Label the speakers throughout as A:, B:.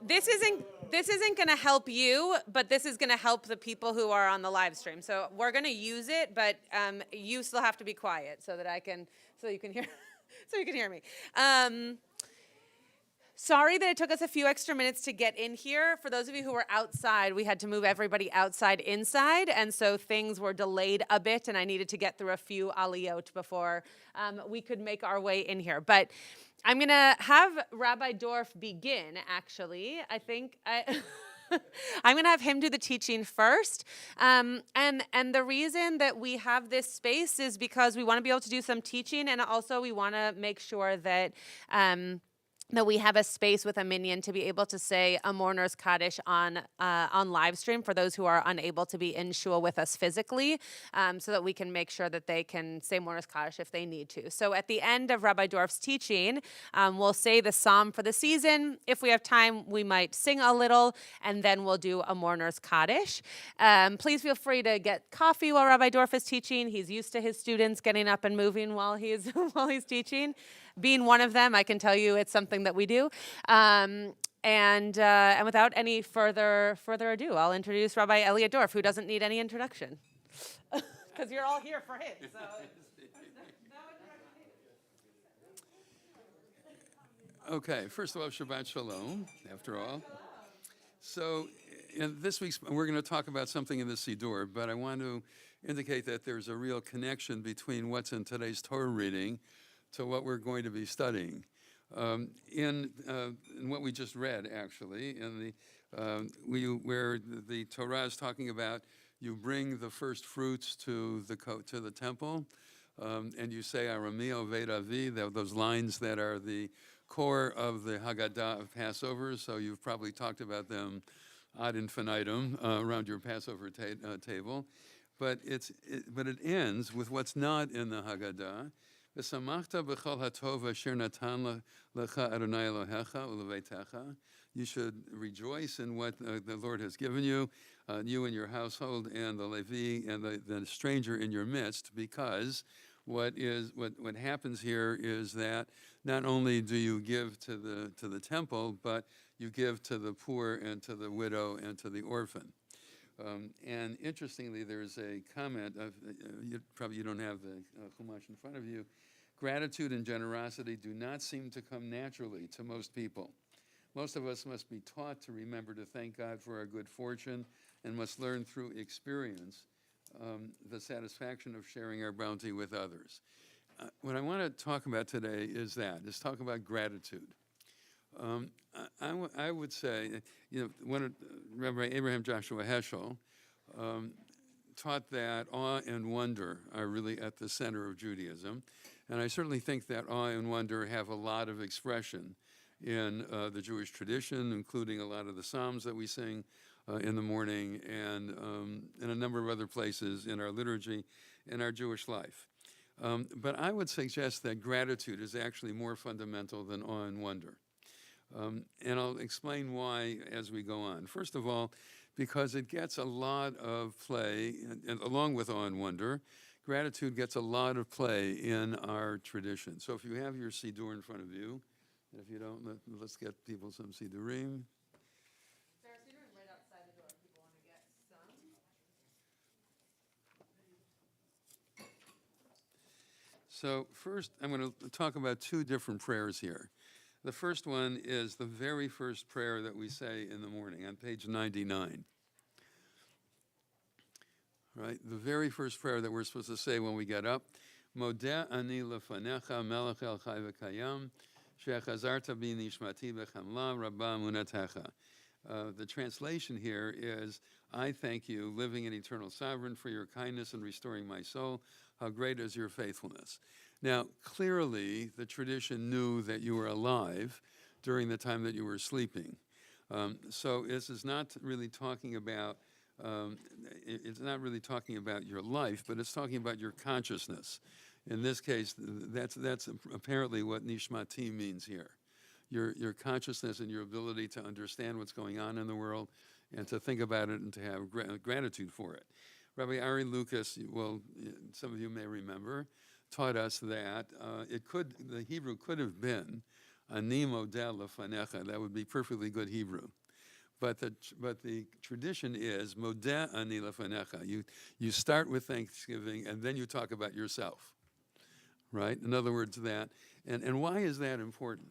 A: This isn't going to help you, but this is going to help the people who are on the live stream. So we're going to use it, but you still have to be quiet so that so you can hear, so you can hear me. Sorry that it took us a few extra minutes to get in here. For those of you who were outside, we had to move everybody outside inside, and so things were delayed a bit, and I needed to get through a few aliyot before we could make our way in here. But I'm going to have Rabbi Dorff begin, actually. I'm going to have him do the teaching first. And the reason that we have this space is because we want to be able to do some teaching, and also we want to make sure that that we have a space with a minyan to be able to say a mourner's Kaddish on live stream for those who are unable to be in shul with us physically, so that we can make sure that they can say mourner's Kaddish if they need to. So at the end of Rabbi Dorff's teaching, we'll say the psalm for the season. If we have time, we might sing a little, and then we'll do a mourner's Kaddish. Please feel free to get coffee while Rabbi Dorff is teaching. He's used to his students getting up and moving while he's teaching. Being one of them, I can tell you it's something that we do. And without any further ado, I'll introduce Rabbi Elliot Dorff, who doesn't need any introduction, because you're all here for him. So.
B: Okay, first of all, Shabbat Shalom, after all. So in this week's, we're going to talk about something in the Siddur, but I want to indicate that there's a real connection between what's in today's Torah reading to what we're going to be studying. In what we just read, actually, in where the Torah is talking about, you bring the first fruits to the temple, and you say Arami Oved Avi, those lines that are the core of the Haggadah of Passover. So you've probably talked about them ad infinitum around your Passover table, but it ends with what's not in the Haggadah. You should rejoice in what the Lord has given you, you and your household, and the Levi and the stranger in your midst, because what happens here is that not only do you give to the temple, but you give to the poor and to the widow and to the orphan. And interestingly, there's a comment of you don't have the Chumash in front of you. Gratitude and generosity do not seem to come naturally to most people. Most of us must be taught to remember to thank God for our good fortune, and must learn through experience the satisfaction of sharing our bounty with others. What I want to talk about today is talk about gratitude. I would say, Rabbi Abraham Joshua Heschel taught that awe and wonder are really at the center of Judaism. And I certainly think that awe and wonder have a lot of expression in the Jewish tradition, including a lot of the Psalms that we sing in the morning, and in a number of other places in our liturgy, in our Jewish life. But I would suggest that gratitude is actually more fundamental than awe and wonder. And I'll explain why as we go on. First of all, because it gets a lot of play, and along with awe and wonder, gratitude gets a lot of play in our tradition. So if you have your Siddur in front of you, and if you don't, let's get people some Siddurim.
A: There are Siddurim right outside the door if people want to get some.
B: So first, I'm going to talk about two different prayers here. The first one is the very first prayer that we say in the morning on page 99. Right, the very first prayer that we're supposed to say when we get up, Modeh ani lefanecha melech el chai v'kayam, she'chazarta bi nishmati b'chamla rabba emunatecha. The translation here is, I thank you, living and eternal sovereign, for your kindness in restoring my soul. How great is your faithfulness. Now, clearly, the tradition knew that you were alive during the time that you were sleeping. So this is not really talking about it's not really talking about your life, but it's talking about your consciousness. In this case, that's apparently what nishmati means here. Your consciousness and your ability to understand what's going on in the world and to think about it and to have gratitude for it. Rabbi Ari Lucas, well, some of you may remember, taught us that the Hebrew could have been Ani modeh lefanecha. That would be perfectly good Hebrew. But the tradition is modeh ani lefanecha. You start with thanksgiving and then you talk about yourself, right? In other words, that. And why is that important?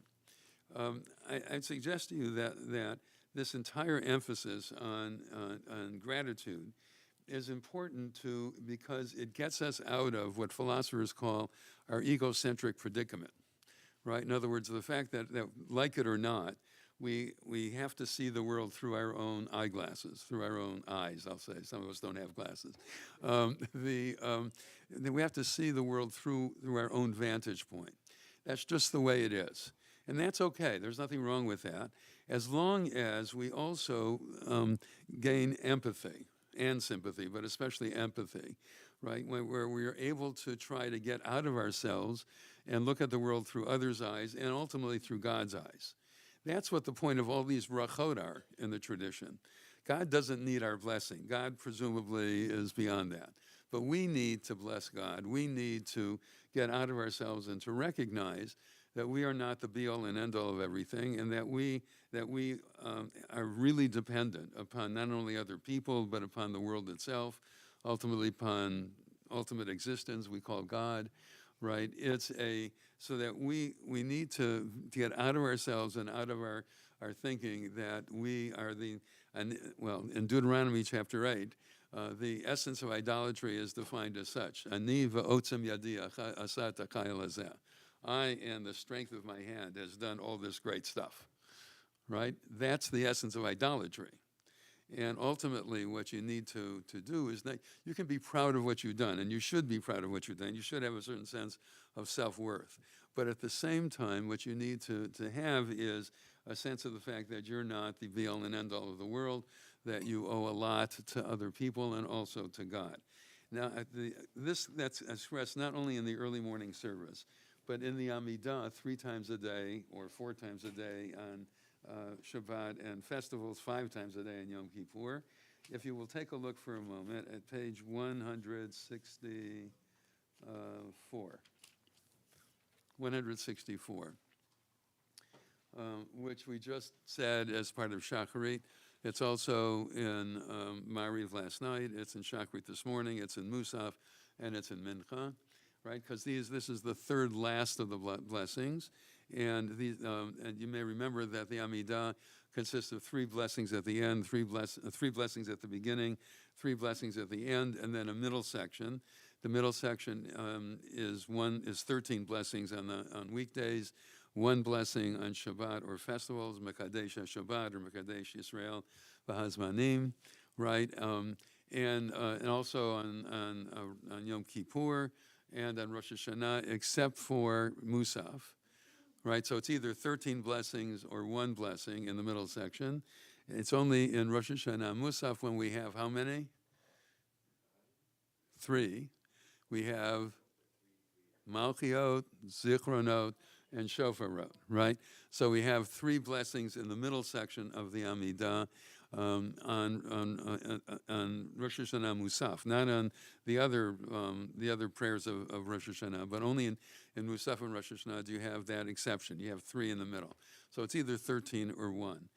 B: I'd suggest to you that this entire emphasis on gratitude is important because it gets us out of what philosophers call our egocentric predicament, right? In other words, the fact that like it or not, we have to see the world through our own eyeglasses, through our own eyes, I'll say. Some of us don't have glasses. We have to see the world through our own vantage point. That's just the way it is. And that's okay. There's nothing wrong with that, as long as we also gain empathy and sympathy, but especially empathy, right? Where we are able to try to get out of ourselves and look at the world through others' eyes and ultimately through God's eyes. That's what the point of all these brachot are in the tradition. God doesn't need our blessing. God presumably is beyond that. But we need to bless God. We need to get out of ourselves and to recognize that we are not the be-all and end-all of everything, and that we are really dependent upon not only other people, but upon the world itself, ultimately upon ultimate existence we call God, right? So that we need to get out of ourselves and out of our thinking that we are in Deuteronomy chapter 8, the essence of idolatry is defined as such. Ani va'otzem yadi asat hakayil hazeh. I and the strength of my hand has done all this great stuff, right? That's the essence of idolatry. And ultimately, what you need to do is that you can be proud of what you've done, and you should be proud of what you've done. You should have a certain sense of self-worth. But at the same time, what you need to have is a sense of the fact that you're not the be-all and end-all of the world, that you owe a lot to other people and also to God. Now, that's expressed not only in the early morning service, but in the Amidah 3 times a day or 4 times a day on Shabbat, and festivals 5 times a day on Yom Kippur. If you will take a look for a moment at page 164, which we just said as part of Shacharit. It's also in Ma'ariv last night, it's in Shacharit this morning, it's in Musaf, and it's in Mincha. Right, because this is the third last of the blessings, and you may remember that the Amidah consists of 3 blessings at the end, 3 blessings at the beginning, 3 blessings at the end, and then a middle section. The middle section is 13 blessings on weekdays, 1 blessing on Shabbat or festivals, Mekadesh Shabbat or Mekadesh Yisrael V'Hazmanim, right, and also on Yom Kippur and on Rosh Hashanah, except for Musaf, right? So it's either 13 blessings or 1 blessing in the middle section. It's only in Rosh Hashanah Musaf when we have how many? 3. We have Malchiot, Zichronot, and Shofarot, right? So we have 3 blessings in the middle section of the Amidah on Rosh Hashanah Musaf, not on the other prayers of Rosh Hashanah, but only in Musaf and Rosh Hashanah do you have that exception. You have 3 in the middle. So it's either 13 or 1.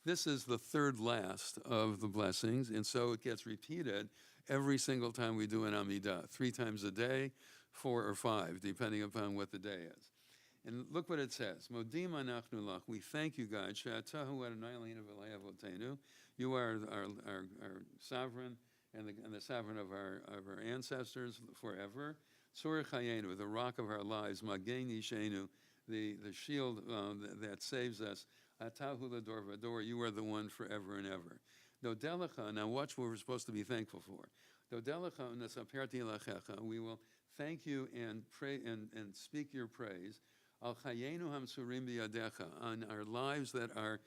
B: This is the third last of the blessings, and so it gets repeated every single time we do an Amidah, 3 times a day, 4 or 5, depending upon what the day is. And look what it says. Modim anachnu lach. We thank you, God. She'atahu Adonai Eloheinu v'Elokei avotenu. You are our sovereign and the sovereign of our ancestors forever. Tzor chayenu, the rock of our lives. Magen yishenu, the shield that saves us. Atahu l'dor v'dor. You are the one forever and ever. Dodelecha. Now watch what we're supposed to be thankful for. Dodelecha u'nesaperti lachecha. We will thank you and pray and speak your praise. Al chayenu hamsurim biyadecha, on our lives that are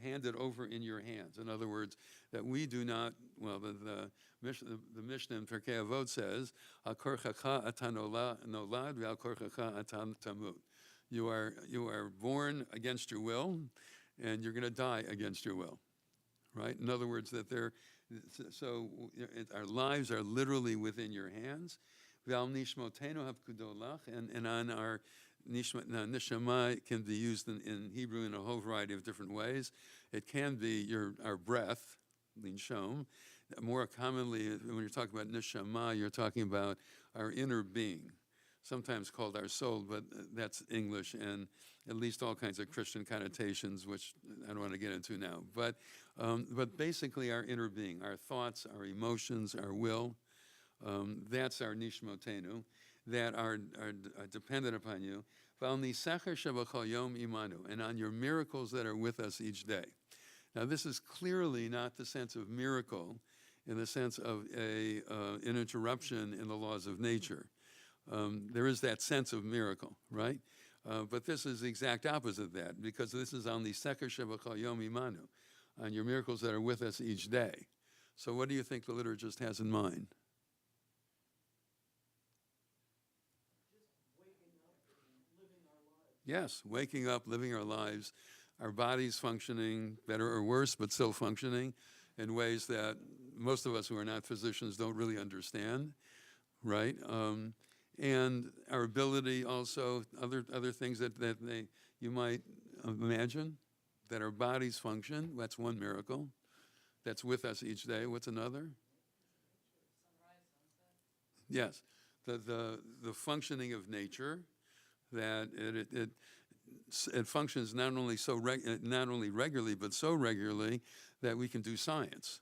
B: handed over in your hands. In other words, that we do not. Well, the Mishnah in Pirkei Avot says, Al korchacha atan nolad ve'al korchacha atan tamut. You are born against your will, and you're going to die against your will. Right. In other words, that our lives are literally within your hands. And on our neshama can be used in Hebrew in a whole variety of different ways. It can be our breath, linshom. More commonly, when you're talking about neshama, you're talking about our inner being, sometimes called our soul, but that's English and at least all kinds of Christian connotations, which I don't want to get into now. But basically our inner being, our thoughts, our emotions, our will, that's our nishmotenu, that are dependent upon you. And on your miracles that are with us each day. Now this is clearly not the sense of miracle in the sense of an interruption in the laws of nature. There is that sense of miracle, right? But this is the exact opposite of that, because this is on the Seker Shebachal Yom Imanu, on your miracles that are with us each day. So what do you think the liturgist has in mind? Yes, waking up, living our lives, our bodies functioning better or worse, but still functioning in ways that most of us who are not physicians don't really understand, right? And our ability also, other things that you might imagine, that our bodies function. That's one miracle. That's with us each day. What's another? Yes, the functioning of nature, that it functions not only regularly, but so regularly that we can do science,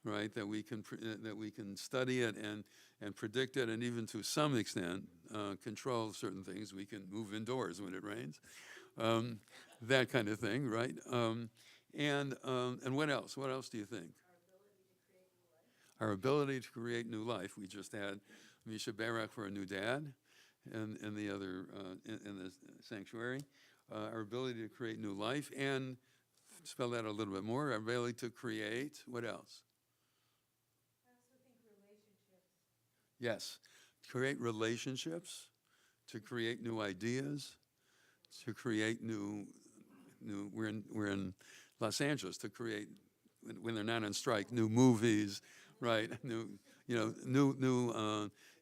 B: right? That we can study it and predict it, and even to some extent control certain things. We can move indoors when it rains, that kind of thing, right? And what else? What else do you think? Our ability to create new life. We just had Misha Barak for a new dad, and the other in the sanctuary. Our ability to create new life, and spell that a little bit more. Our ability to create. What else?
A: I also think relationships.
B: Yes, create relationships, to create new ideas, to create new. We're in Los Angeles, to create, when they're not on strike, new movies, right?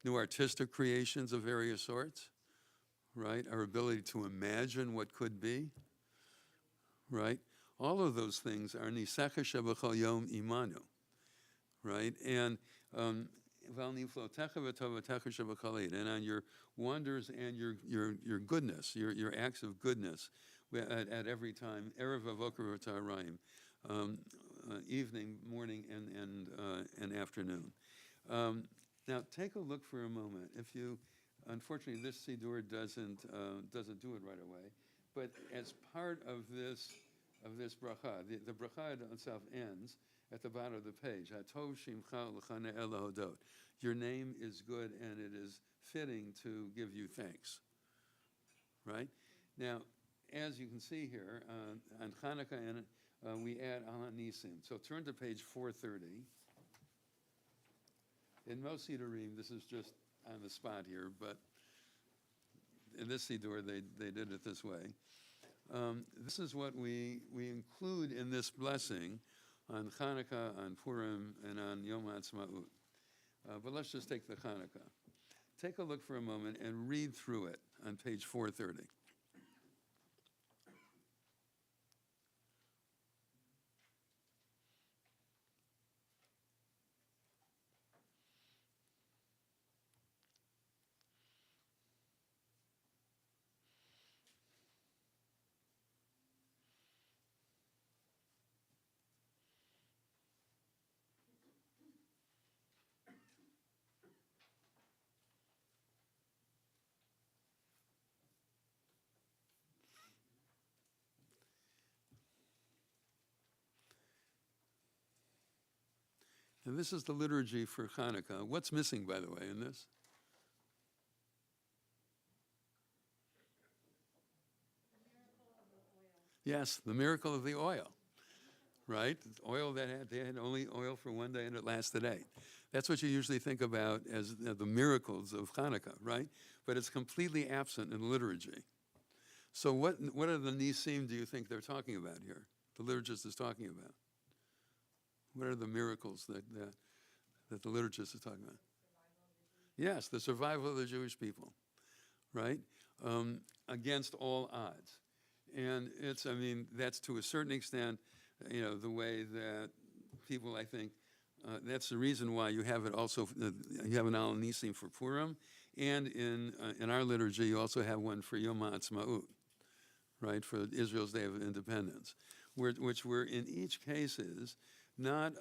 B: New artistic creations of various sorts, right? Our ability to imagine what could be, right? All of those things are nisecha shebachal yom imanu, right? And and on your wonders and your goodness, your acts of goodness at every time, erev avoker v'tarayim, evening, morning, and afternoon. Now take a look for a moment. If you, unfortunately, this Siddur doesn't do it right away, but as part of this bracha, the bracha itself ends at the bottom of the page. Hatov shimcha l'chane el hodot. Your name is good, and it is fitting to give you thanks. Right? Now, as you can see here, on Hanukkah, we add Al Nisim. So turn to page 430. In most Siddurim, this is just on the spot here, but in this Siddur, they did it this way. This is what we include in this blessing on Hanukkah, on Purim, and on Yom HaAtzmaut. But let's just take the Hanukkah. Take a look for a moment and read through it on page 430. And this is the liturgy for Hanukkah. What's missing, by the way, in this? Yes, the miracle of the oil, right? Oil they had only oil for one day and it lasted 8. That's what you usually think about as the miracles of Hanukkah, right? But it's completely absent in the liturgy. So what are the nisim do you think they're talking about here? The liturgist is talking about. What are the miracles that the liturgist is talking about? Yes, the survival of the Jewish people, right? against all odds. And that's to a certain extent, the way that people, I think, that's the reason why you have it also, you have an Al Nisim for Purim, and in our liturgy, you also have one for Yom HaAtzmaut, right, for Israel's Day of Independence, which were in each cases not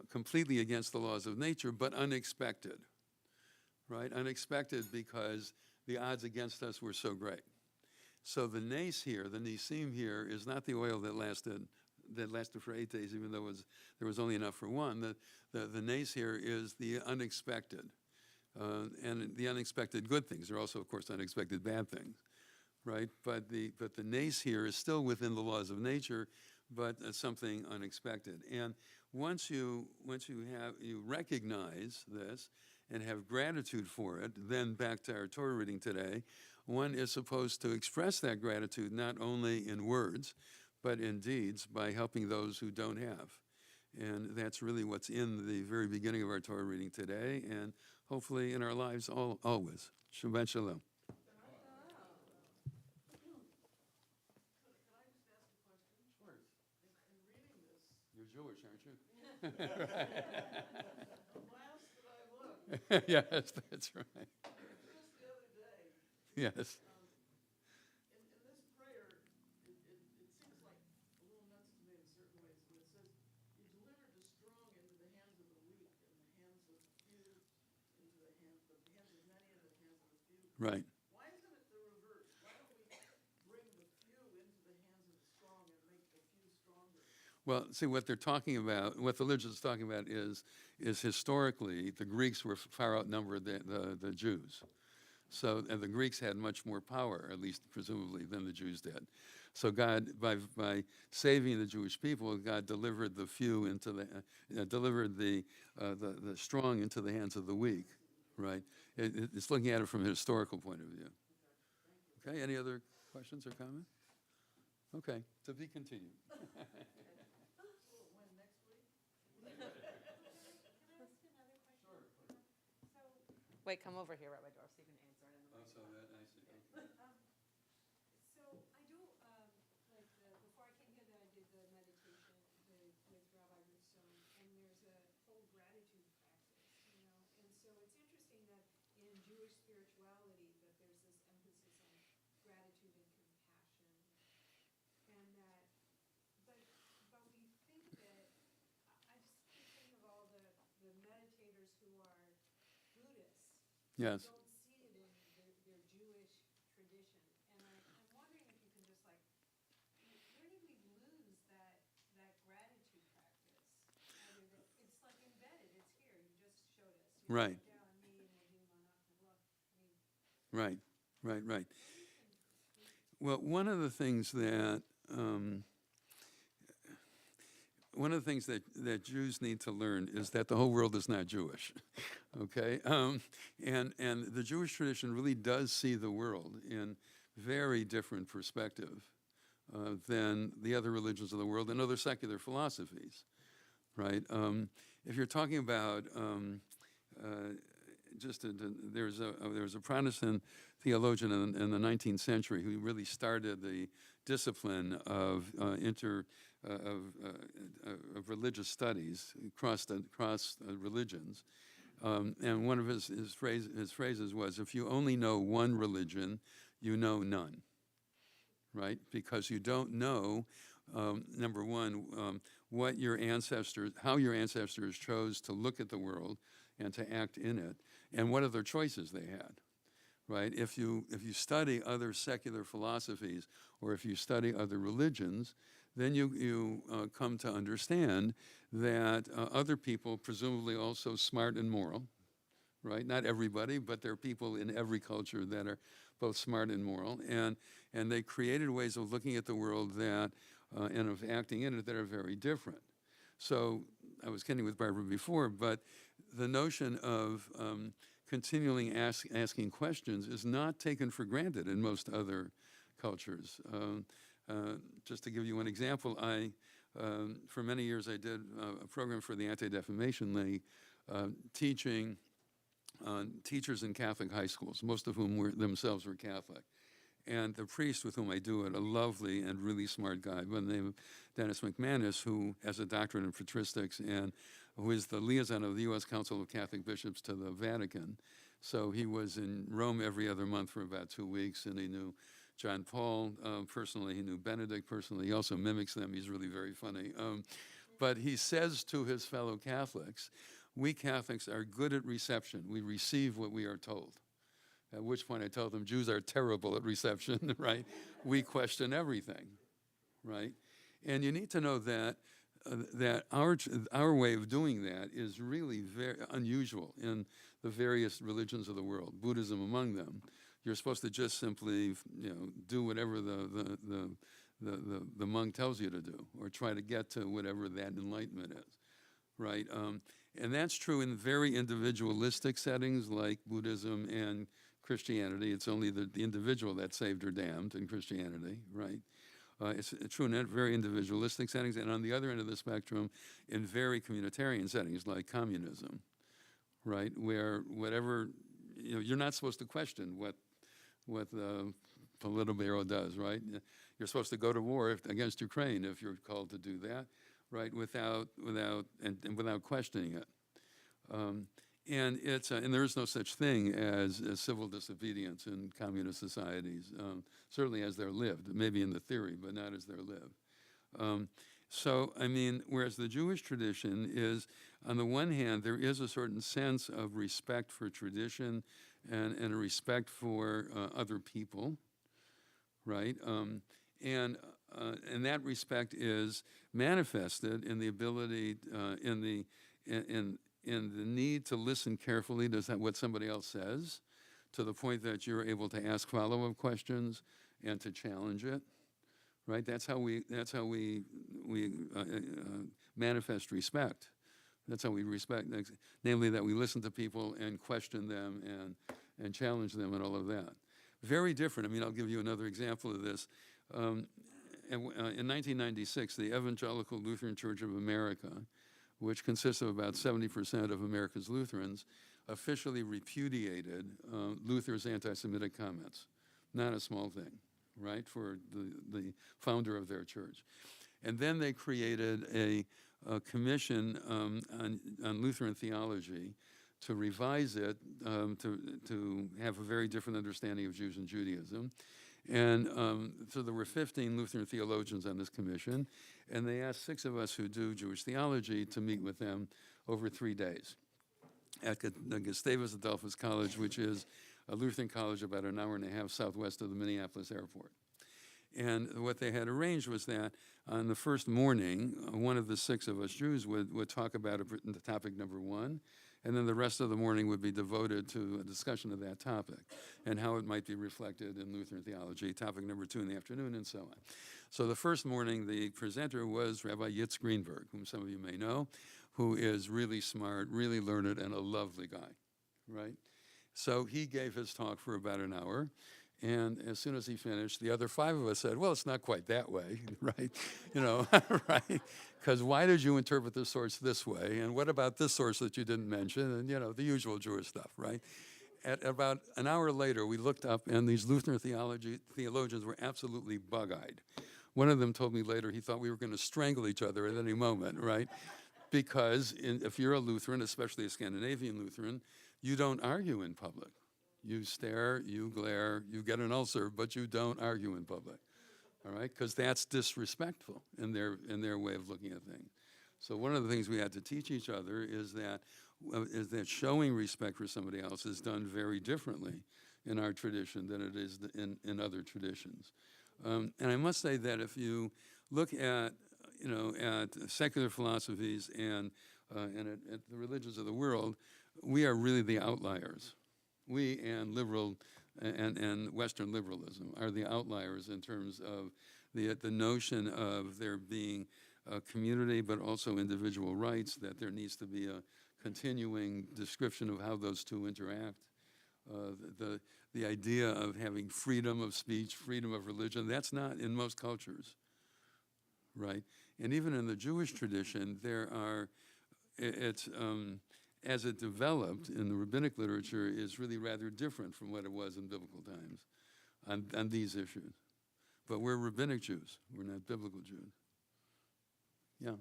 B: completely against the laws of nature, but unexpected, right? Unexpected because the odds against us were so great. So the nace here, the nisim here, is not the oil that lasted for 8 days, even though there was only enough for one. The nace here is the unexpected, and the unexpected good things. There are also, of course, unexpected bad things, right? But the nace here is still within the laws of nature, but something unexpected. And once you recognize this and have gratitude for it, then back to our Torah reading today, one is supposed to express that gratitude not only in words, but in deeds by helping those who don't have. And that's really what's in the very beginning of our Torah reading today, and hopefully in our lives always. Shabbat Shalom. You're Jewish, aren't you? Yes, that's right.
C: Just the other day,
B: Yes.
C: in this prayer, it seems like a little nuts to me in certain ways. When it says, "You delivered the strong into the hands of the weak, and the hands of few into the hands of many, into the hands of the few."
B: Right.
C: Why isn't it the reverse? Why don't we bring the few into the hands of the strong and make the few stronger?
B: Well, see, what they're talking about, what the liturgy is talking about is historically the Greeks were far outnumbered the Jews. So, and the Greeks had much more power, at least presumably, than the Jews did. So God, by saving the Jewish people, God delivered the few into delivered the strong into the hands of the weak, right? It's looking at it from a historical point of view. Okay, any other questions or comments? Okay, to be continued.
C: When next week?
A: Wait, come over here, Rabbi Dorff, so you can answer it.
B: Oh, so that, I see, okay.
D: So I do, before I came here, I did the meditation with Rabbi Stone, and there's a whole gratitude practice, and so it's interesting that in Jewish spirituality that there's this emphasis on gratitude and compassion, and that, but we think of it, I just keep thinking of all the meditators who are Buddhists.
B: Yes.
D: Don't see it in their Jewish tradition. And I'm wondering if you can just where did we lose that gratitude practice? It's like embedded, it's here, you just showed us.
B: Right.
D: Right.
B: Right. Well, one of the things that Jews need to learn is that the whole world is not Jewish, okay? And the Jewish tradition really does see the world in very different perspective than the other religions of the world and other secular philosophies, right? If you're talking about there was a Protestant theologian in the 19th century who really started the discipline of religious studies across religions, and one of his phrases was, "If you only know one religion, you know none." Right? Because you don't know, number one, how your ancestors chose to look at the world and to act in it, and what other choices they had. Right? If you study other secular philosophies or if you study other religions, then you come to understand that other people, presumably also smart and moral, right? Not everybody, but there are people in every culture that are both smart and moral, and they created ways of looking at the world that and of acting in it that are very different. So I was kidding with Barbara before, but the notion of continually asking questions is not taken for granted in most other cultures. Just to give you one example, for many years I did a program for the Anti-Defamation League teaching teachers in Catholic high schools, most of whom themselves were Catholic. And the priest with whom I do it, a lovely and really smart guy by the name of Dennis McManus, who has a doctorate in patristics and who is the liaison of the U.S. Council of Catholic Bishops to the Vatican. So he was in Rome every other month for about 2 weeks, and he knew John Paul personally. He knew Benedict personally. He also mimics them. He's really very funny. But he says to his fellow Catholics, we Catholics are good at reception. We receive what we are told. At which point I told them, Jews are terrible at reception, right? We question everything, right? And you need to know that that our way of doing that is really very unusual in the various religions of the world, Buddhism among them. You're supposed to just simply, do whatever the monk tells you to do, or try to get to whatever that enlightenment is, right? And that's true in very individualistic settings like Buddhism and Christianity. It's only the individual that's saved or damned in Christianity, right? It's true in very individualistic settings, and on the other end of the spectrum, in very communitarian settings like communism, right? Where whatever, you're not supposed to question what the Politburo does, right? You're supposed to go to war against Ukraine if you're called to do that, right? Without questioning it. And there is no such thing as civil disobedience in communist societies, certainly as they're lived, maybe in the theory, but not as they're lived. So, whereas the Jewish tradition is, on the one hand, there is a certain sense of respect for tradition and a respect for other people, right? And that respect is manifested in the ability, in the need to listen carefully to what somebody else says, to the point that you're able to ask follow-up questions and to challenge it, right? That's how we manifest respect. That's how we respect, namely that we listen to people and question them and challenge them and all of that. Very different. I'll give you another example of this. In 1996, the Evangelical Lutheran Church of America, which consists of about 70% of America's Lutherans, officially repudiated Luther's anti-Semitic comments. Not a small thing, right, for the founder of their church. And then they created a commission on Lutheran theology to revise it, to have a very different understanding of Jews and Judaism. And so there were 15 Lutheran theologians on this commission, and they asked 6 of us who do Jewish theology to meet with them over 3 days at the Gustavus Adolphus College, which is a Lutheran college about an hour and a half southwest of the Minneapolis airport. And what they had arranged was that on the first morning, one of the 6 of us Jews would talk about the topic number 1, and then the rest of the morning would be devoted to a discussion of that topic and how it might be reflected in Lutheran theology, topic number 2 in the afternoon, and so on. So the first morning, the presenter was Rabbi Yitz Greenberg, whom some of you may know, who is really smart, really learned, and a lovely guy, right? So he gave his talk for about an hour, and as soon as he finished, the other 5 of us said, well, it's not quite that way, right? Right? Because why did you interpret this source this way? And what about this source that you didn't mention? And, the usual Jewish stuff, right? At about an hour later, we looked up, and these Lutheran theologians were absolutely bug-eyed. One of them told me later he thought we were going to strangle each other at any moment, right? Because if you're a Lutheran, especially a Scandinavian Lutheran, you don't argue in public. You stare, you glare, you get an ulcer, but you don't argue in public, all right? Because that's disrespectful in their way of looking at things. So one of the things we had to teach each other is that showing respect for somebody else is done very differently in our tradition than it is in other traditions. And I must say that if you look at secular philosophies and at the religions of the world, we are really the outliers. We and liberal and Western liberalism are the outliers in terms of the notion of there being a community but also individual rights, that there needs to be a continuing description of how those two interact. The idea of having freedom of speech, freedom of religion, that's not in most cultures, right? And even in the Jewish tradition, as it developed in the rabbinic literature, is really rather different from what it was in biblical times on these issues. But we're rabbinic Jews. We're not biblical Jews. Yeah.
D: Can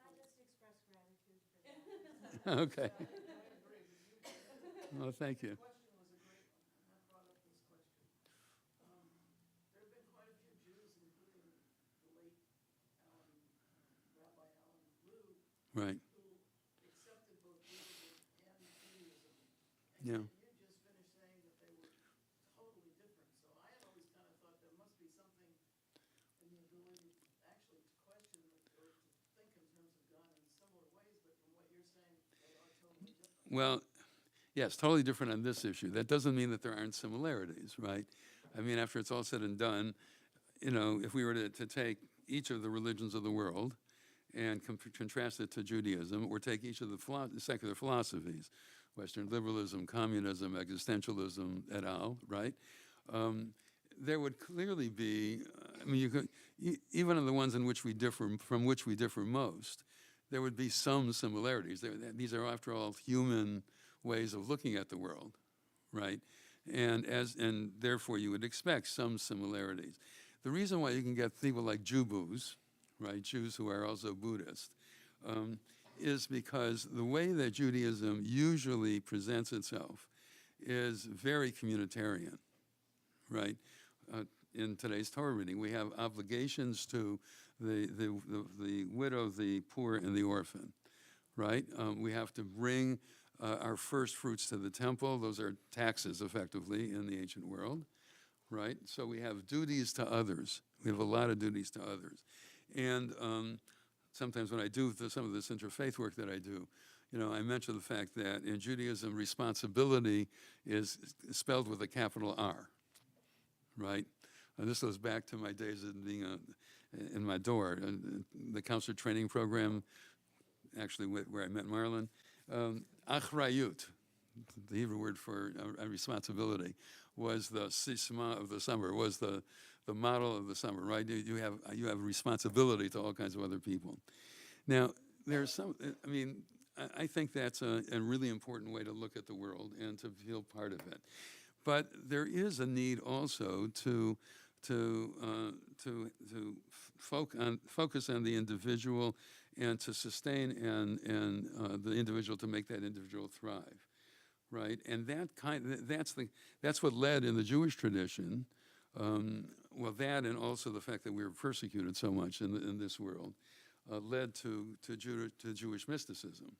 D: I just express gratitude for that?
B: Okay. Well, thank you.
C: The question was a great one, and that brought up this question. There have been quite a few Jews, including the late Rabbi Alan Lew,
B: Right.
C: who accepted both Judaism and Judaism.
B: Yeah.
C: You just finished saying that they were totally different. So I had always kind of thought there must be something in the ability actually to question or to think in terms of God in similar ways, but from what you're saying, they are totally different.
B: Well, yes, totally different on this issue. That doesn't mean that there aren't similarities, right? I mean, after it's all said and done, if we were to take each of the religions of the world and contrast it to Judaism, or take each of the secular philosophies, Western liberalism, communism, existentialism, et al., right? There would clearly be, even in the ones in which we differ, from which we differ most, there would be some similarities. These are, after all, human ways of looking at the world, right? And therefore you would expect some similarities. The reason why you can get people like Jubus, right, Jews who are also Buddhist, is because the way that Judaism usually presents itself is very communitarian, right? In today's Torah reading, we have obligations to the widow, the poor, and the orphan, right? We have to bring our first fruits to the temple. Those are taxes, effectively, in the ancient world, right? So we have duties to others. We have a lot of duties to others. And sometimes when I do some of this interfaith work that I do, I mention the fact that in Judaism, responsibility is spelled with a capital R, right? This goes back to my days of being in my door, the counselor training program, actually where I met Marlon. Achrayut, the Hebrew word for responsibility, was the sisma of the summer, was the model of the summer, right? You have responsibility to all kinds of other people. Now, there's some, I think that's a really important way to look at the world and to feel part of it. But there is a need also to focus on the individual and to sustain and the individual, to make that individual thrive, right? And that's what led in the Jewish tradition. That, and also the fact that we were persecuted so much in this world, led to Jewish mysticism,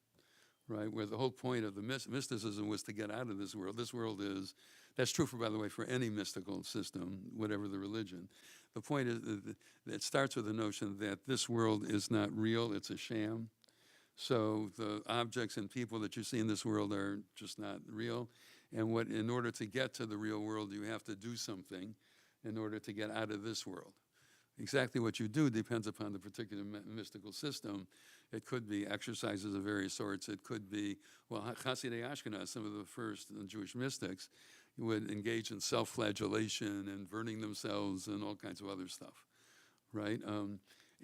B: right? Where the whole point of the mysticism was to get out of this world. This world that's true, by the way, for any mystical system, whatever the religion. The point is that it starts with the notion that this world is not real, it's a sham. So the objects and people that you see in this world are just not real. And in order to get to the real world, you have to do something in order to get out of this world. Exactly what you do depends upon the particular mystical system. It could be exercises of various sorts. It could be, Hasidei Ashkenaz, some of the first Jewish mystics, would engage in self-flagellation and burning themselves and all kinds of other stuff, right?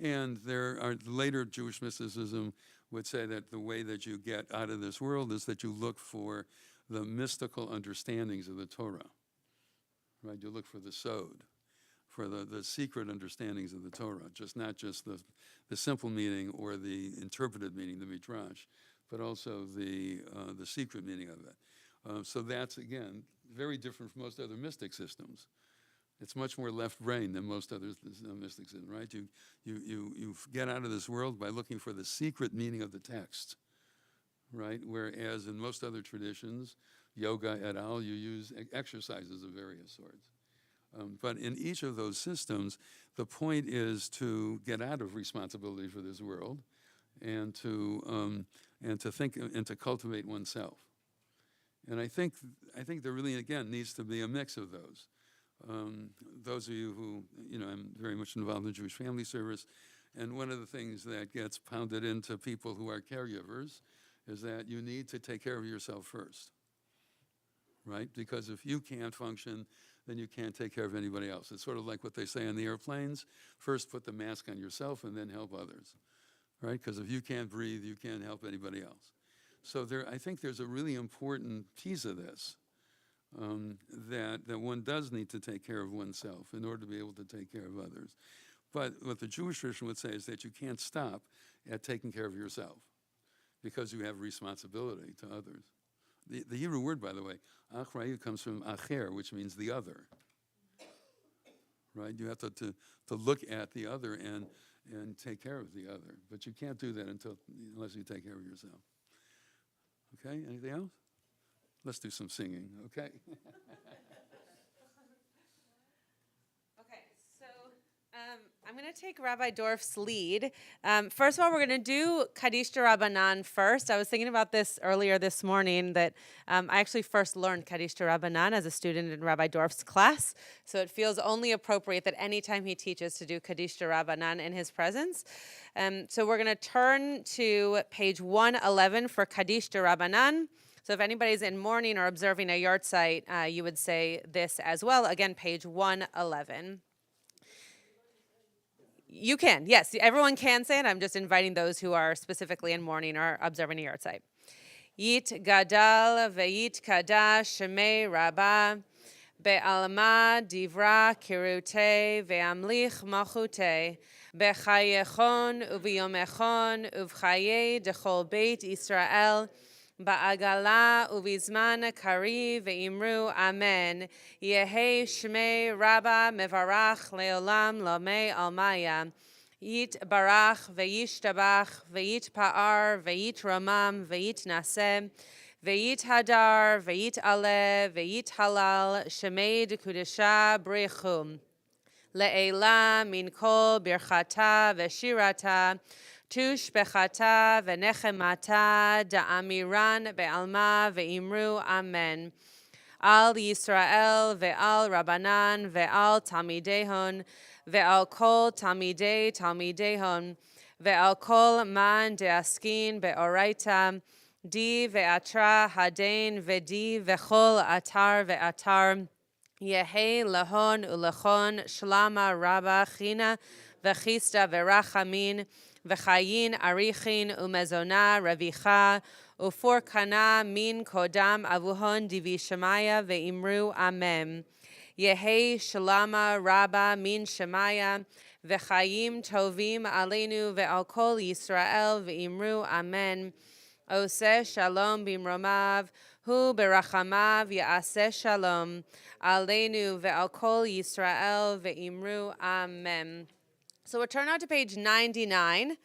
B: And there are later Jewish mysticism would say that the way that you get out of this world is that you look for the mystical understandings of the Torah, right? You look for the sod, for the secret understandings of the Torah, not just the simple meaning or the interpreted meaning, the midrash, but also the secret meaning of it. So that's, again, very different from most other mystic systems. It's much more left brain than most other mystic systems, right? You get out of this world by looking for the secret meaning of the text, right? Whereas in most other traditions, yoga et al., you use exercises of various sorts. But in each of those systems, the point is to get out of responsibility for this world and to think and to cultivate oneself. And I think there really, again, needs to be a mix of those. Those of you who, I'm very much involved in the Jewish Family Service, and one of the things that gets pounded into people who are caregivers is that you need to take care of yourself first, right? Because if you can't function, then you can't take care of anybody else. It's sort of like what they say on the airplanes: first put the mask on yourself and then help others, right? Because if you can't breathe, you can't help anybody else. So I think there's a really important piece of this, that one does need to take care of oneself in order to be able to take care of others. But what the Jewish tradition would say is that you can't stop at taking care of yourself because you have responsibility to others. The Hebrew word, by the way, achrayu, comes from acher, which means the other. Right? You have to look at the other and take care of the other. But you can't do that unless you take care of yourself. Okay, anything else? Let's do some singing, okay?
A: Okay, so I'm going to take Rabbi Dorff's lead. First of all, we're going to do Kaddish Rabbanan first. I was thinking about this earlier this morning, that I actually first learned Kaddish Rabbanan as a student in Rabbi Dorff's class. So it feels only appropriate that anytime he teaches to do Kaddish Rabbanan in his presence. So we're going to turn to page 111 for Kaddish Rabbanan. So if anybody's in mourning or observing a yard site, you would say this as well. Again, page 111. You can, yes, everyone can say it. I'm just inviting those who are specifically in mourning or observing a yard site. Yit gadal ve'yit kadash shemei rabbah be'alma divra kirute ve'amlich machute bechayechon uviyomechon uvchaye dechol beit Israel Ba'agala uvizman kari ve'imru amen. Yehi shmei rabba mevarach leolam lomei almaya. Yit barach ve'yishtabach ve'yit pa'ar ve'yit ramam ve'yit naseh. Ve'yit hadar ve'yit ale ve'yit halal shemei dekudesha brichum. Le'ela min kol birchata ve'shirata. Tush bechata v'nechemata da'amiran be'alma ve'imru amen. Al Yisrael ve'al Rabbanan ve'al Talmidehon ve'al kol Talmidehon ve'al kol man de'askin be'oraita di ve'atra hadein ve'di ve'chol atar ve'atar Yehi lahon ulachon shlama rabba china ve'chista ve'rachamin V'chayin arichin umezona revicha ufor kana min kodam avuhon divi shemaya ve'imru amen. Yehi shalama rabba min shemaya v'chayim tovim aleinu ve'al kol Yisrael ve'imru amen. Oseh shalom bimromav hu berachamav ya'aseh shalom aleinu ve'al kol Yisrael ve'imru amen. So we'll turn out to page 99,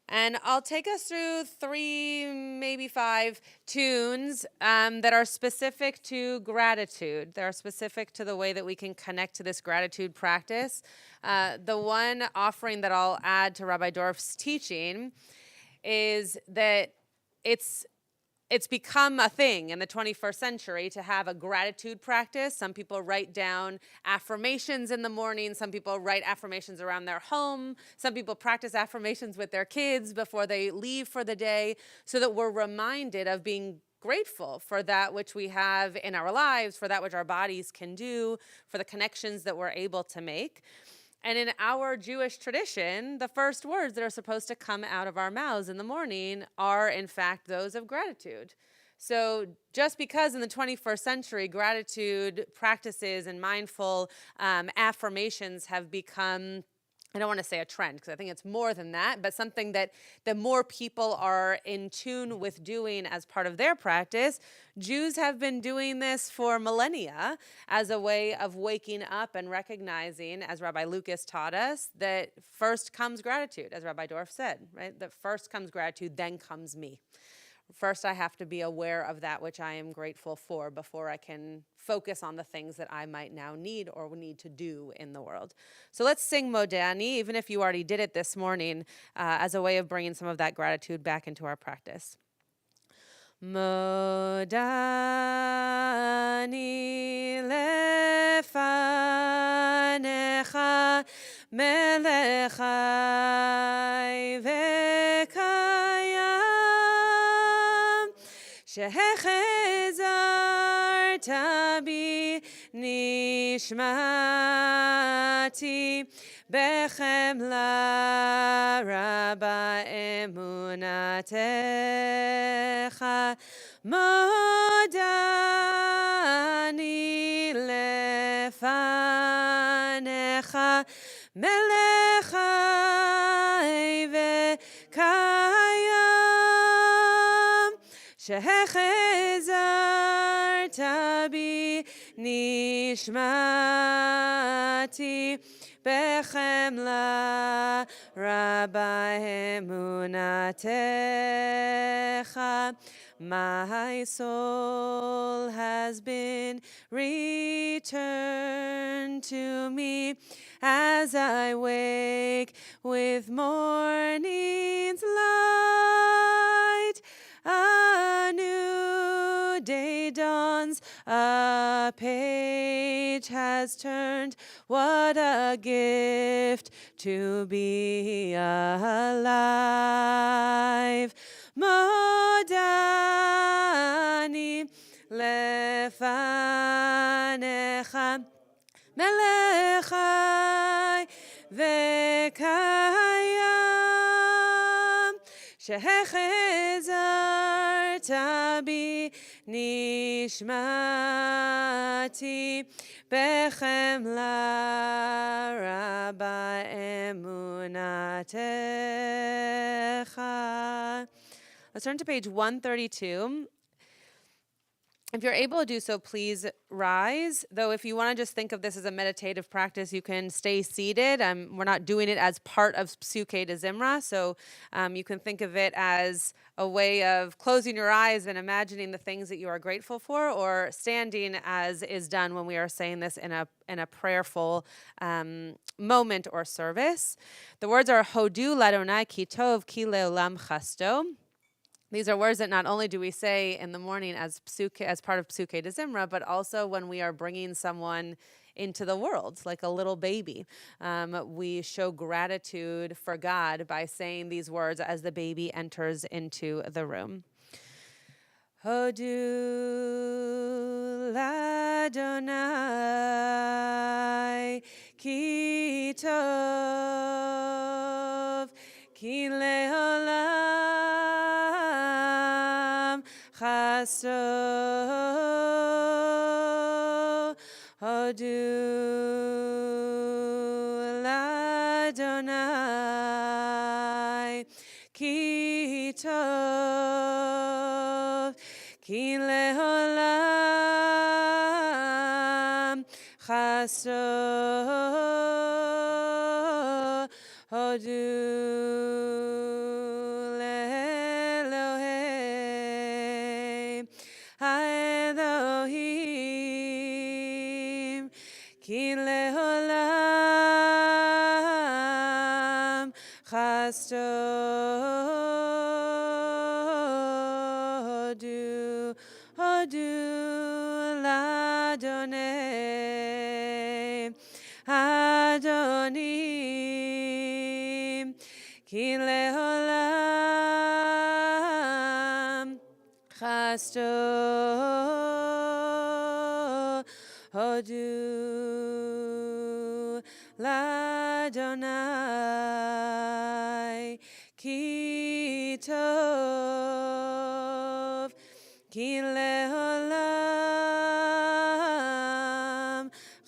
A: and I'll take us through 3, maybe 5 tunes that are specific to gratitude. They're specific to the way that we can connect to this gratitude practice. The one offering that I'll add to Rabbi Dorff's teaching is that it's become a thing in the 21st century to have a gratitude practice. Some people write down affirmations in the morning. Some people write affirmations around their home. Some people practice affirmations with their kids before they leave for the day, so that we're reminded of being grateful for that which we have in our lives, for that which our bodies can do, for the connections that we're able to make. And in our Jewish tradition, the first words that are supposed to come out of our mouths in the morning are, in fact, those of gratitude. So just because in the 21st century, gratitude practices and mindful affirmations have become, I don't want to say a trend, because I think it's more than that, but something that the more people are in tune with doing as part of their practice. Jews have been doing this for millennia as a way of waking up and recognizing, as Rabbi Lucas taught us, that first comes gratitude, as Rabbi Dorff said, right? That first comes gratitude, then comes me. First, I have to be aware of that which I am grateful for before I can focus on the things that I might now need or need to do in the world. So let's sing Modani, even if you already did it this morning, as a way of bringing some of that gratitude back into our practice. Modani lefanecha melech chai v'kayam shehechezarta bi nishmati nishmati bechemla rabba emunatecha modani lefanecha melech chai v'kayam shehechezarta bi nishmati bechemla rabba emunatecha. My soul has been returned to me as I wake with morning's light. A new day dawns, a page has turned. What a gift to be alive. Modani lefanecha melech chai v'kayam shehechezarta bi nishmati bechemla rabba emunatecha. Let's turn to page 132. If you're able to do so, please rise. Though if you want to just think of this as a meditative practice, you can stay seated. We're not doing it as part of Psuke de Zimra, so you can think of it as a way of closing your eyes and imagining the things that you are grateful for, or standing as is done when we are saying this in a prayerful moment or service. The words are Hodu ladonai ki tov ki leolam chasto. These are words that not only do we say in the morning as part of Psuke de Zimra, but also when we are bringing someone into the world, like a little baby. We show gratitude for God by saying these words as the baby enters into the room. Hodu ladonai ki tov ki leolam chasto. Hodu ladonai ki tov ki leolam chasto. Hodu leElohim haElohim ki leolam chasto. Hodu ladonai Adonim ki leolam chasto. Hodu ladonai ki tov ki leolam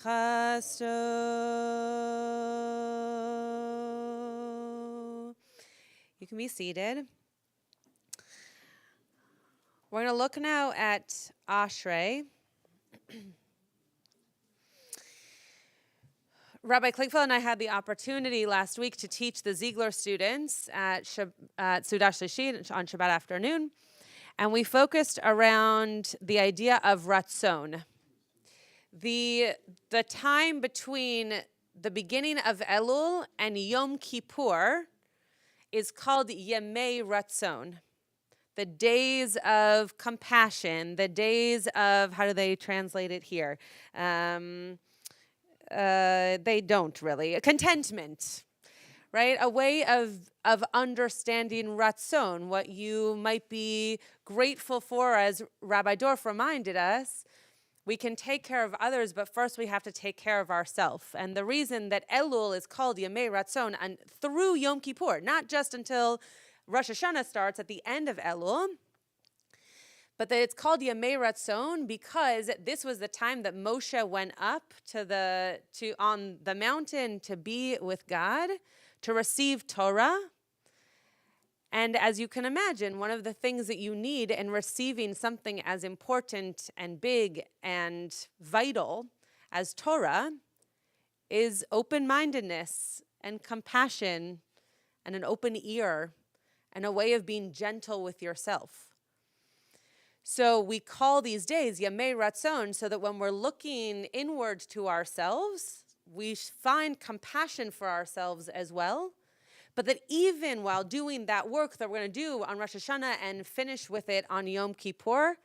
A: chasto. You can be seated. We're going to look now at Ashrei. Rabbi Klickfeld and I had the opportunity last week to teach the Ziegler students at Sudash Lishit on Shabbat afternoon, and we focused around the idea of Ratzon. The time between the beginning of Elul and Yom Kippur is called Yemei Ratzon, the days of compassion, the days of, how do they translate it here? They don't really. Contentment, right? A way of understanding Ratzon, what you might be grateful for, as Rabbi Dorff reminded us. We can take care of others, but first we have to take care of ourselves. And the reason that Elul is called Yamei Ratzon and through Yom Kippur, not just until Rosh Hashanah starts at the end of Elul, but that it's called Yamei Ratzon because this was the time that Moshe went up on the mountain to be with God, to receive Torah. And as you can imagine, one of the things that you need in receiving something as important and big and vital as Torah is open-mindedness and compassion and an open ear and a way of being gentle with yourself. So we call these days Yamei Ratzon so that when we're looking inward to ourselves, we find compassion for ourselves as well. But that even while doing that work that we're going to do on Rosh Hashanah and finish with it on Yom Kippur,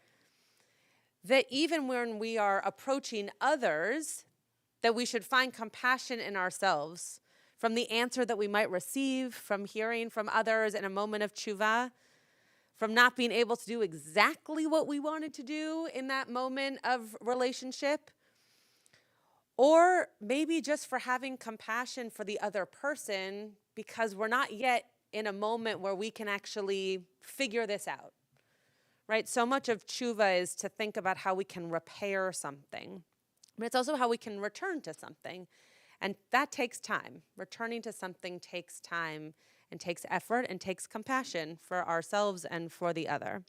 A: that even when we are approaching others, that we should find compassion in ourselves from the answer that we might receive from hearing from others in a moment of tshuva, from not being able to do exactly what we wanted to do in that moment of relationship, or maybe just for having compassion for the other person because we're not yet in a moment where we can actually figure this out, right? So much of tshuva is to think about how we can repair something, but it's also how we can return to something. And that takes time. Returning to something takes time and takes effort and takes compassion for ourselves and for the other.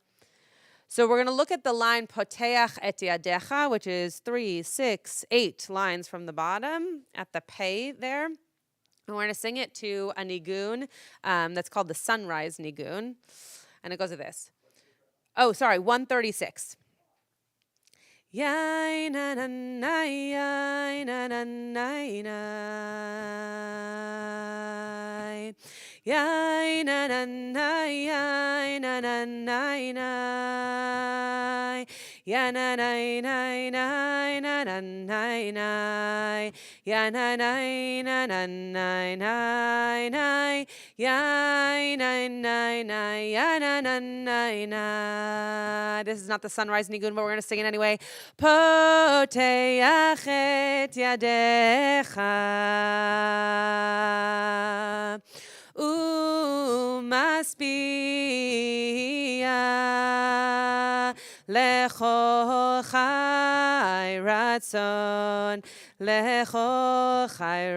A: So we're going to look at the line Poteach et yadecha, which is 3, 6, 8 lines from the bottom at the pei there. And we're going to sing it to a nigun that's called the Sunrise Nigun. And it goes like this. 136. Yai na na na yai na na na na yai na na na yai na na na na ya na na na na na na na ya na na na na na na ya na na na ya na na na. This is not the Sunrise Nigun, but we're going to sing it anyway. Poteach et yadecha umaspia lecho chai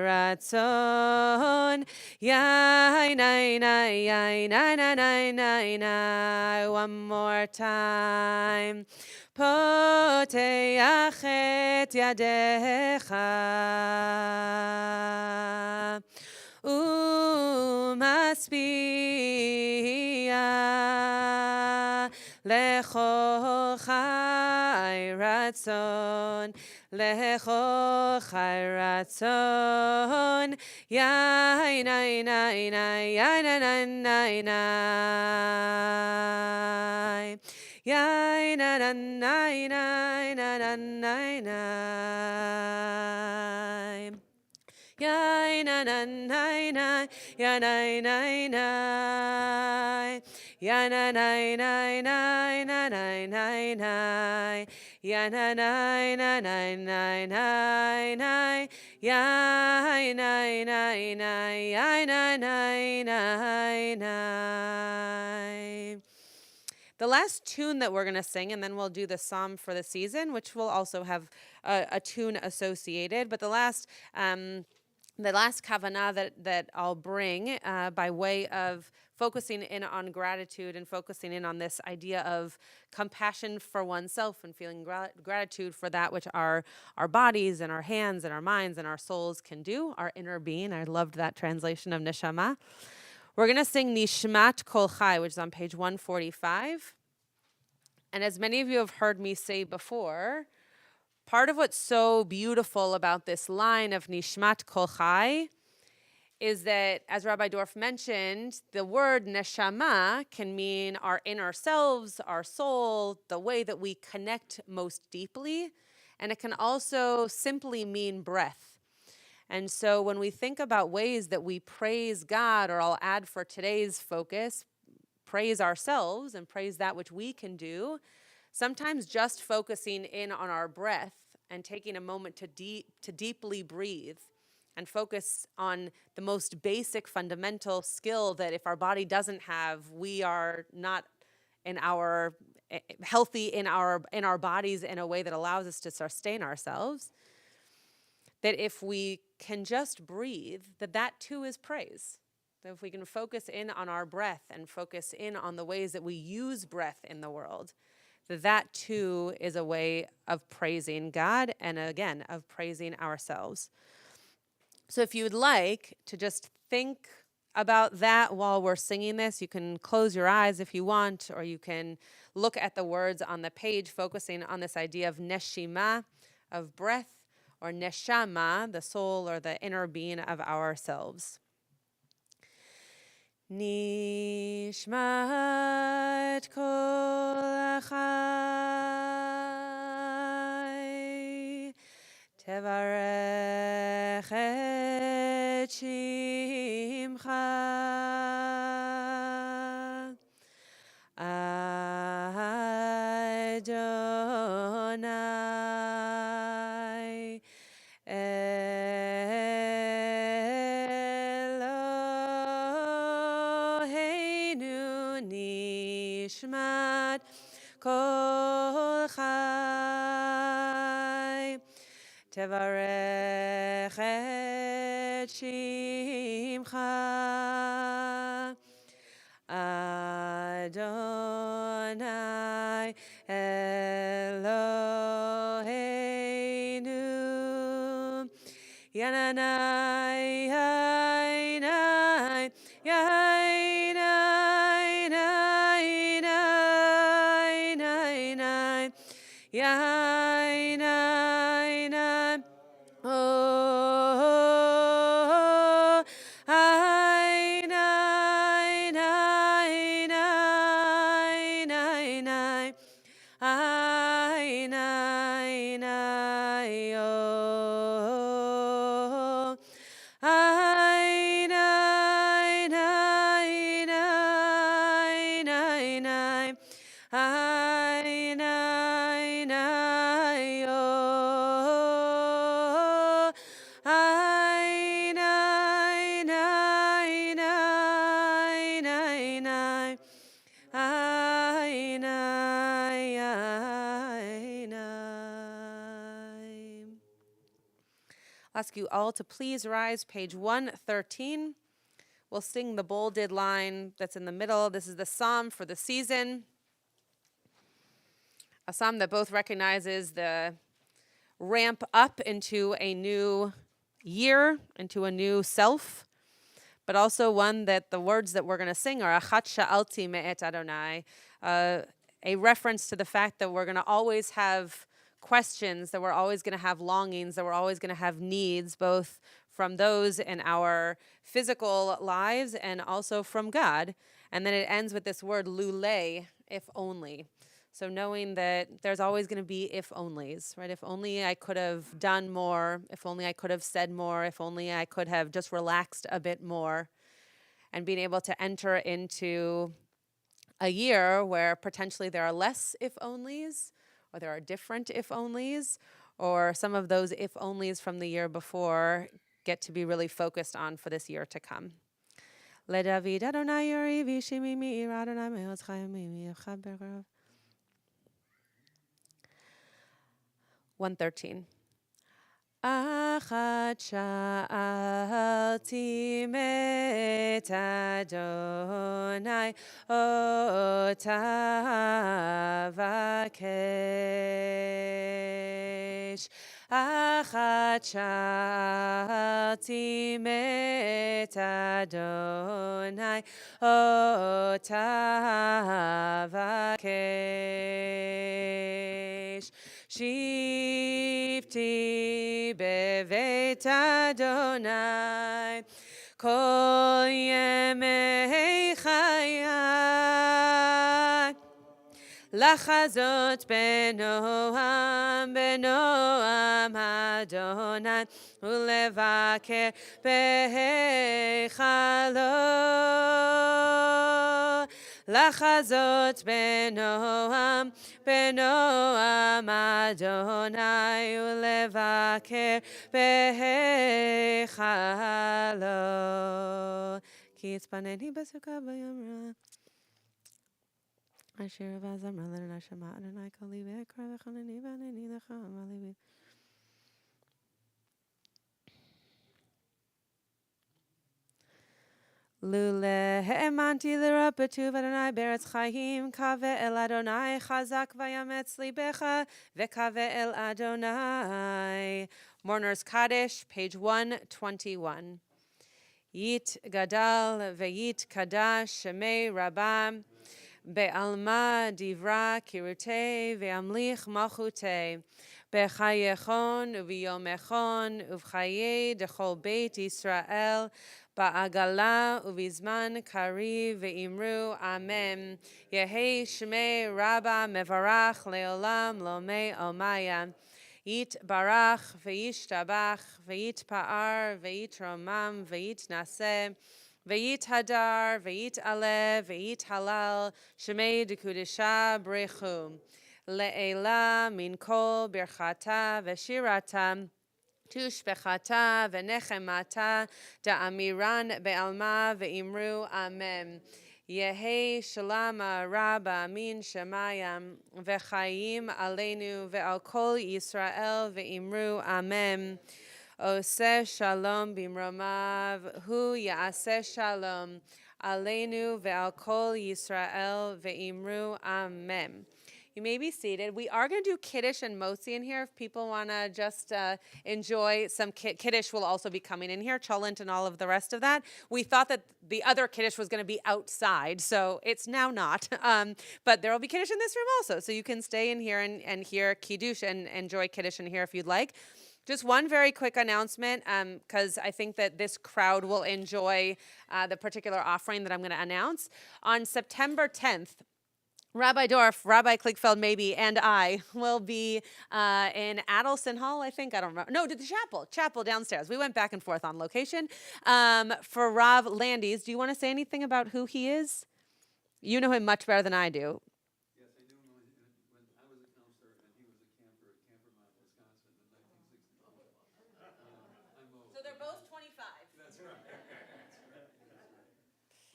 A: ratzon yai nai nai yai nai nai nai nai nai. One more time. Poteach et yadecha umaspia lecho chai ratzon yai nai nai nai yai nai nai nai nai yai na na na na na na na na yai na na na na ya na na na ya na na na na na na na ya na na na na na na ya na na na ya na na na. The last tune that we're going to sing, and then we'll do the psalm for the season, which will also have a tune associated. But the last kavanah that I'll bring by way of focusing in on gratitude and focusing in on this idea of compassion for oneself and feeling gratitude for that which our bodies and our hands and our minds and our souls can do, our inner being. I loved that translation of neshama. We're going to sing Nishmat Kol Chai, which is on page 145. And as many of you have heard me say before, part of what's so beautiful about this line of Nishmat Kol Chai is that, as Rabbi Dorff mentioned, the word neshama can mean our inner selves, our soul, the way that we connect most deeply. And it can also simply mean breath. And so when we think about ways that we praise God, or I'll add for today's focus, praise ourselves and praise that which we can do, Sometimes just focusing in on our breath and taking a moment to deeply breathe and focus on the most basic fundamental skill that if our body doesn't have, we are not healthy in our bodies in a way that allows us to sustain ourselves. That if we can just breathe, that too is praise. That if we can focus in on our breath and focus in on the ways that we use breath in the world, that too is a way of praising God and again, of praising ourselves. So if you would like to just think about that while we're singing this, you can close your eyes if you want, or you can look at the words on the page, focusing on this idea of neshima, of breath, or neshama, the soul or the inner being of ourselves. Nishmat kol chai tevarech et shimcha Adonai Eloheinu nishmat kol chai tevarech et shimcha Adonai Eloheinu Yananai Yainai Yainai Yainai Yainai Oh I'll ask you all to please rise, page 113. We'll sing the bolded line that's in the middle. This is the psalm for the season. A psalm that both recognizes the ramp up into a new year, into a new self, but also one that the words that we're going to sing are Achat sha'alti me'et Adonai, a reference to the fact that we're going to always have questions, that we're always going to have longings, that we're always going to have needs, both from those in our physical lives and also from God. And then it ends with this word lulei, if only. So knowing that there's always going to be if onlys, right? If only I could have done more, if only I could have said more, if only I could have just relaxed a bit more, and being able to enter into a year where potentially there are less if onlys, or there are different if onlys, or some of those if onlys from the year before get to be really focused on for this year to come. Le David Adonai Yori Vishimi Meir Adonai Me'oz Chayim Me'oz 113. Achat sha'alti me'et Adonai ota vakesh. Achat sha'alti me'et Adonai ota vakesh. Shivti bevet Adonai kol yemei chayai lachazot benoam Adonai ulevaker behechalo לחזות בנועם, בנועם אדוני, ולבקר בהיכלו. כי יצפנני בסוכה ביום רע. אשר ואזמרה לנה שמע אדוני קולי ואקרא וחנני וענני לך אמר ליבי. לולא האמנתי לראות בטוב אדוני בארץ חיים, קווה אל אדוני חזק ויאמץ ליבך, וקווה אל אדוני. Mourners Kaddish, page 121. Yit gadal v'yit kadash shemei rabam, be'alma divra kirute ve'amlich malchute, b'chayechon u'v'yomechon u'v'chaye dechol beit Yisrael, ba'agala u'v'zman kari ve'imru amen. Yehi shmei rabba mevarach le'olam lomei omaya. Yit barach ve'yishtabach ve'yit pa'ar ve'yit romam ve'yit naseh ve'yit hadar ve'yit aleh ve'yit halal shemei dekudesha brechu le'ela min kol birchata ve'shirata tushbechata ve'nechemata da'amiran be'alma ve'imru amen. Yehi shalama rabba min shemayam v'chayim aleinu ve'al kol Yisrael ve'imru amen. Oseh shalom bimromav hu ya'aseh shalom aleinu ve'al kol Yisrael ve'imru amen. You may be seated. We are going to do Kaddish and Motzi in here if people want to just enjoy some Kaddish will also be coming in here, Cholent and all of the rest of that. We thought that the other Kaddish was going to be outside, so it's now not. But there will be Kaddish in this room also, so you can stay in here and hear Kiddush and enjoy Kaddish in here if you'd like. Just one very quick announcement, because I think that this crowd will enjoy the particular offering that I'm going to announce. On September 10th, Rabbi Dorff, Rabbi Klickfeld maybe, and I will be in Adelson Hall, I think. I don't remember. No, to the chapel downstairs. We went back and forth on location. For Rav Landis, do you want to say anything about who he is? You know him much better than I do.
B: Yes, I knew him when I was a counselor and he was a camper at Campermont, Wisconsin in 1964. I'm old.
A: So they're both 25.
B: That's right.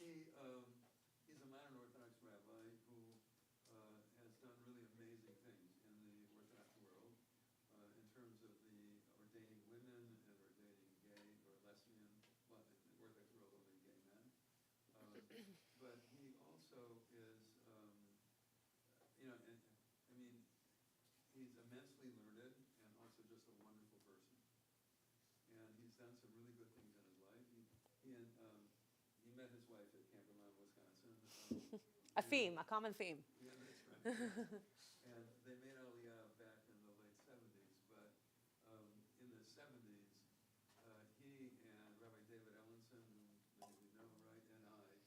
B: He's a modern Orthodox rabbi who has done really amazing things in the Orthodox world in terms of the ordaining women and ordaining gay or lesbian, well, in the Orthodox world only gay men. But he also is, he's immensely learned and also just a wonderful person. And he's done some really good things in his life. He met his wife at Campermont, Wisconsin.
A: A common theme.
B: Yeah, that's right. And they made Aliyah back in the late 70s, but in the 70s, he and Rabbi David Ellinson, who many of you know, right,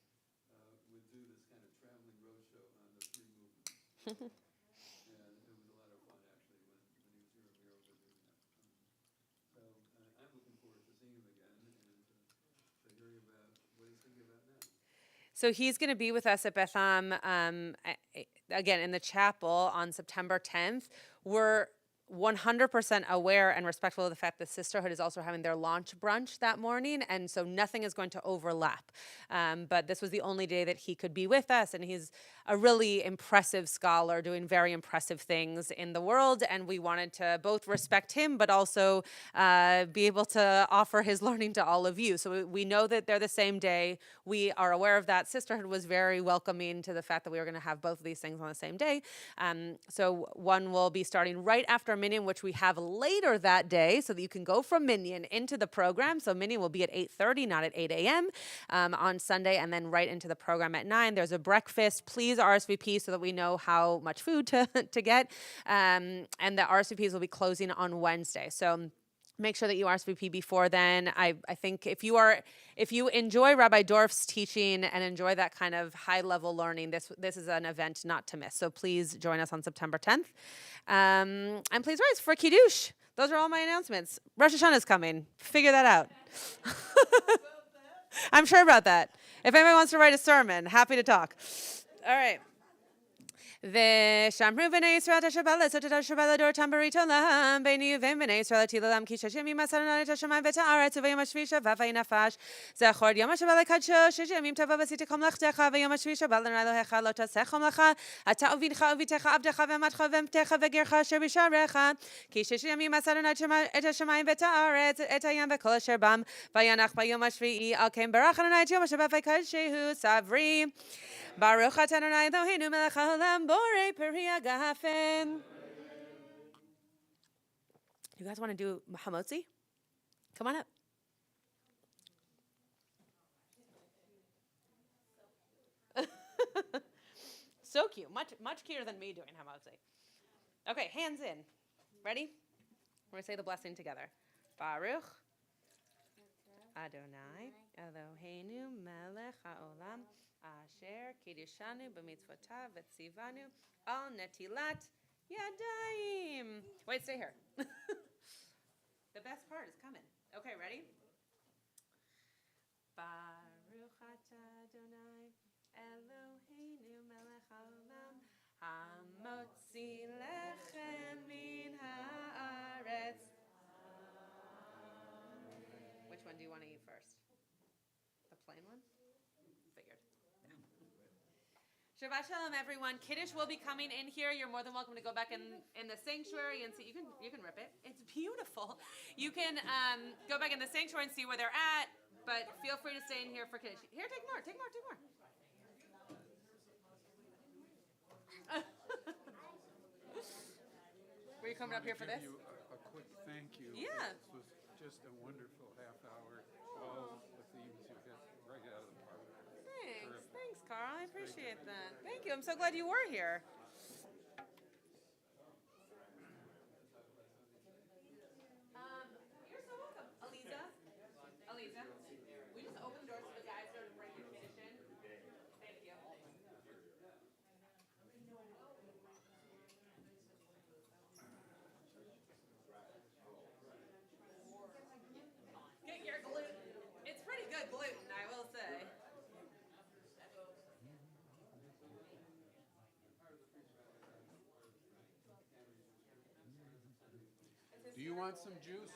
B: and I would do this kind of traveling roadshow on the three movements. And it was a lot of fun, actually, when he was here, we were able to do that. So I'm looking forward to seeing him again and to hearing about what he's thinking about now.
A: So he's going to be with us at Betham, again, in the chapel on September 10th. We're 100% aware and respectful of the fact that Sisterhood is also having their launch brunch that morning, and so nothing is going to overlap. But this was the only day that he could be with us, and he's a really impressive scholar doing very impressive things in the world, and we wanted to both respect him but also be able to offer his learning to all of you. So we know that they're the same day. We are aware of that. Sisterhood was very welcoming to the fact that we were going to have both of these things on the same day. So one will be starting right after Minyan, which we have later that day, so that you can go from Minyan into the program. So Minyan will be at 8:30, not at 8 a.m. On Sunday, and then right into the program at 9. There's a breakfast. Please RSVP so that we know how much food to get. And the RSVPs will be closing on Wednesday. So make sure that you RSVP before then. I think if you enjoy Rabbi Dorff's teaching and enjoy that kind of high-level learning, this is an event not to miss. So please join us on September 10th. And please rise for Kiddush. Those are all my announcements. Rosh Hashanah is coming. Figure that out. I'm sure about that. If anybody wants to write a sermon, happy to talk. All right. ושמרו בני ישראל את אשר בא לעשות את אשר בא לדור אותם ברית עולם בין יובים בני ישראל להטיל עולם כי 6 ימים מסרנו את השמיים ואת הארץ וביום השביעי שבת ויהי נפש זכור יום אשר בא לקדשו 6 ימים תבוא ועשית כל מלאכתך ויום השביעי שבא לאדוני אלוהיך לא תעשה כל מלאכה אתה ובנך וביתך עבדך ואמתך ובהמתך וגרך אשר בשעריך כי 6 ימים מסרנו את השמיים ואת הארץ את הים וכל אשר בם וינח ביום השביעי על כן ברך אדוני את יום השבת ויקדשהו סברי Baruch atah Adonai Eloheinu melech haolam borei peri hagafen. You guys want to do hamotzi? Come on up. So cute. Much cuter than me doing hamotzi. Okay, hands in. Ready? We're going to say the blessing together. Baruch Adonai Eloheinu melech haolam Asher Kiddishanu b'mitzvotav v'tzivanu al netilat yadayim. Wait, stay here. The best part is coming. Okay, ready? Baruch atah Adonai Eloheinu melech haolam hamotzi lechem min haaretz. Which one do you want to eat first? The plain one? Figured. Shabbat Shalom, everyone. Kaddish will be coming in here. You're more than welcome to go back in the sanctuary and see. You can rip it. It's beautiful. You can go back in the sanctuary and see where they're at. But feel free to stay in here for Kaddish. Here, take more. Take more. Take more. Were you coming up here for this?
E: You a quick thank you.
A: Yeah.
E: This was just a wonderful half hour. All the themes you hit right out of the park.
A: Thanks, Carl. I appreciate that. Thank you. I'm so glad you were here. You're so welcome. Aliza, we just opened the doors so the guys don't bring your Kaddish in. Thank you. Get your gluten. It's pretty good gluten, I will say.
E: Do you want some juice?